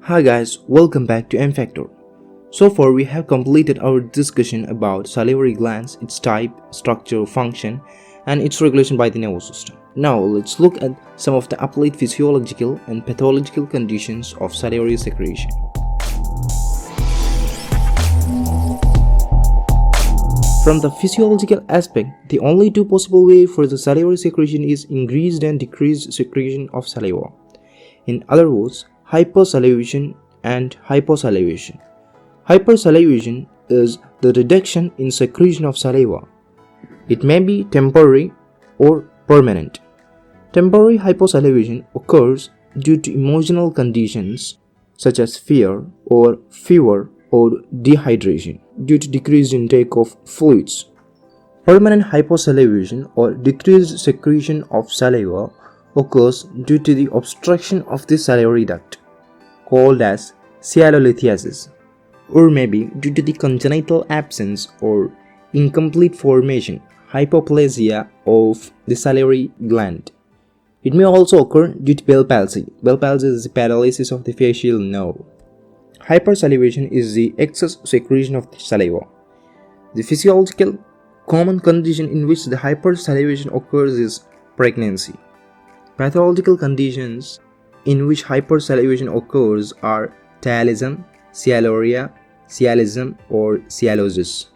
Hi guys, welcome back to Infectious. So far we have completed our discussion about salivary glands, its type, structure, function and its regulation by the nervous system. Now let's look at some of the applied physiological and pathological conditions of salivary secretion. From the physiological aspect, the only two possible ways for the salivary secretion is increased and decreased secretion of saliva. In other words, hypersalivation and hyposalivation. Hypersalivation is the reduction in secretion of saliva. It may be temporary or permanent. Temporary hyposalivation occurs due to emotional conditions such as fear or fever or dehydration due to decreased intake of fluids. Permanent hyposalivation or decreased secretion of saliva occurs due to the obstruction of the salivary duct, called as sialolithiasis, or maybe due to the congenital absence or incomplete formation, hypoplasia of the salivary gland. It may also occur due to Bell palsy. Bell palsy is the paralysis of the facial nerve. Hypersalivation is the excess secretion of the saliva. The physiological common condition in which the hypersalivation occurs is pregnancy. Pathological conditions in which hypersalivation occurs are thialism, sialorrhea, sialism, or sialosis.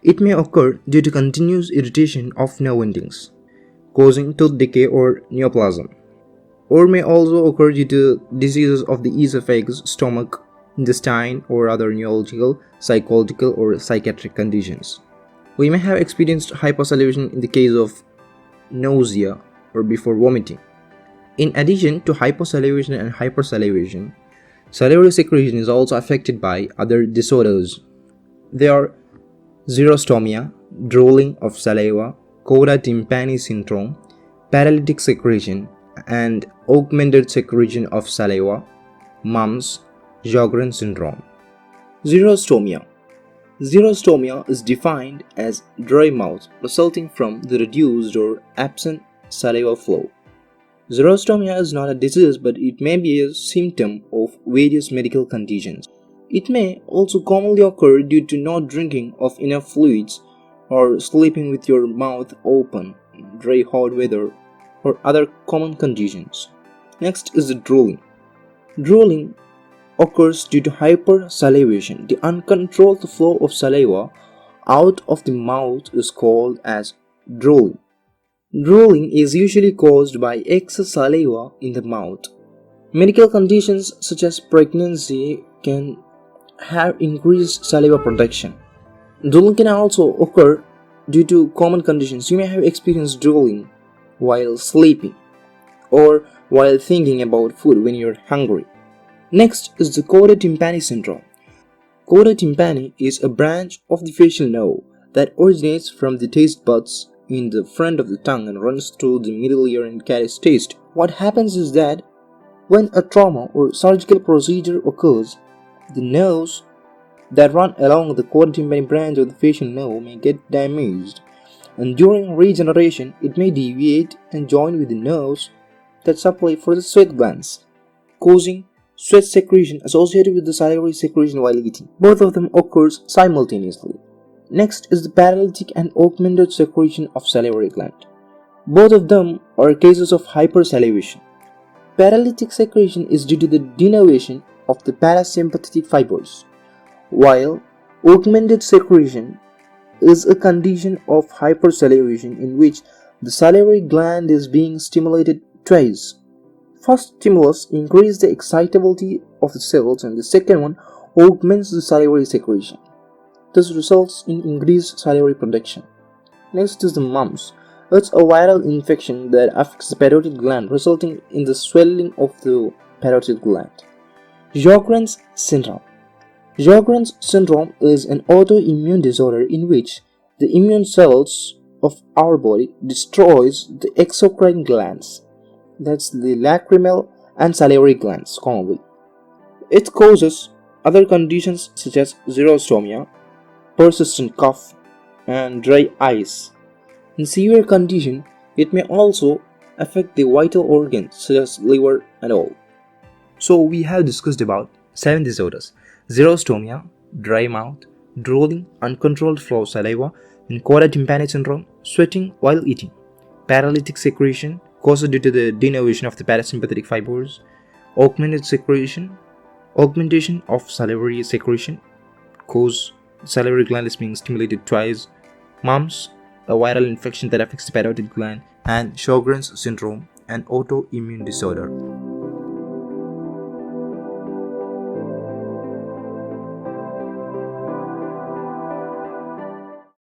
It may occur due to continuous irritation of nerve endings, causing tooth decay or neoplasm, or may also occur due to diseases of the esophagus, stomach, intestine, or other neurological, psychological, or psychiatric conditions. We may have experienced hypersalivation in the case of nausea or before vomiting. In addition to hyposalivation and hypersalivation, salivary secretion is also affected by other disorders. They are xerostomia, drooling of saliva, coda tympani syndrome, paralytic secretion, and augmented secretion of saliva, mumps, Sjogren's syndrome. Xerostomia. Xerostomia is defined as dry mouth resulting from the reduced or absent saliva flow. Xerostomia is not a disease, but it may be a symptom of various medical conditions. It may also commonly occur due to not drinking of enough fluids or sleeping with your mouth open, dry hot weather, or other common conditions. Next is the drooling. Drooling occurs due to hypersalivation. The uncontrolled flow of saliva out of the mouth is called as drooling. Drooling is usually caused by excess saliva in the mouth. Medical conditions such as pregnancy can have increased saliva production. Drooling can also occur due to common conditions. You may have experienced drooling while sleeping or while thinking about food when you're hungry. Next is the coda tympani syndrome. Coda tympani is a branch of the facial nerve that originates from the taste buds in the front of the tongue and runs through the middle ear and carries taste. What happens is that when a trauma or surgical procedure occurs, the nerves that run along the coda tympani branch of the facial nerve may get damaged, and during regeneration it may deviate and join with the nerves that supply for the sweat glands, causing sweat secretion associated with the salivary secretion while eating. Both of them occurs simultaneously. Next is the paralytic and augmented secretion of salivary gland. Both of them are cases of hypersalivation. Paralytic secretion is due to the denervation of the parasympathetic fibers, while augmented secretion is a condition of hypersalivation in which the salivary gland is being stimulated twice. First stimulus increases the excitability of the cells, and the second one augments the salivary secretion. This results in increased salivary production. Next is the mumps. It's a viral infection that affects the parotid gland, resulting in the swelling of the parotid gland. Sjogren's syndrome. Sjogren's syndrome is an autoimmune disorder in which the immune cells of our body destroys the exocrine glands. That's the lacrimal and salivary glands commonly. It causes other conditions such as xerostomia, persistent cough, and dry eyes. In severe condition, it may also affect the vital organs such as liver and all. So we have discussed about 7 disorders: xerostomia, dry mouth, drooling, uncontrolled flow of saliva, and coda tympani syndrome, sweating while eating, paralytic secretion caused due to the denervation of the parasympathetic fibers, augmentation of salivary secretion, cause salivary gland is being stimulated twice, mumps, a viral infection that affects the parotid gland, and Sjogren's syndrome, an autoimmune disorder.